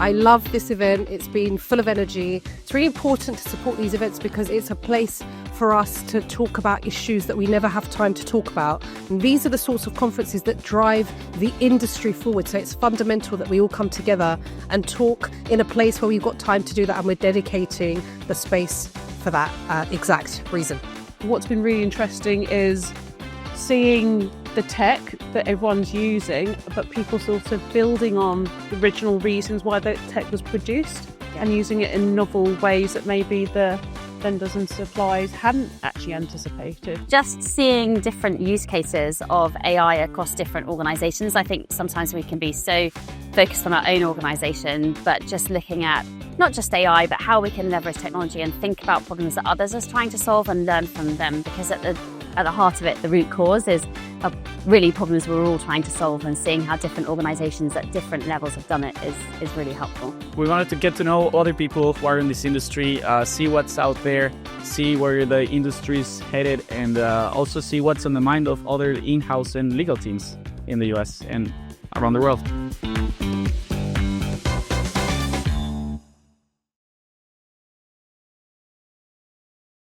I love this event. It's been full of energy. It's really important to support these events because it's a place for us to talk about issues that we never have time to talk about. And these are the sorts of conferences that drive the industry forward. So it's fundamental that we all come together and talk in a place where we've got time to do that, and we're dedicating the space for that exact reason. What's been really interesting is seeing the tech that everyone's using, but people sort of building on the original reasons why the tech was produced and using it in novel ways that maybe the vendors and suppliers hadn't actually anticipated. Just seeing different use cases of AI across different organisations. I think sometimes we can be so focused on our own organisation, but just looking at not just AI, but how we can leverage technology and think about problems that others are trying to solve and learn from them, because at the heart of it, the root cause is really problems we're all trying to solve, and seeing how different organisations at different levels have done it is really helpful. We wanted to get to know other people who are in this industry, see what's out there, see where the industry is headed, and also see what's on the mind of other in-house and legal teams in the US and around the world.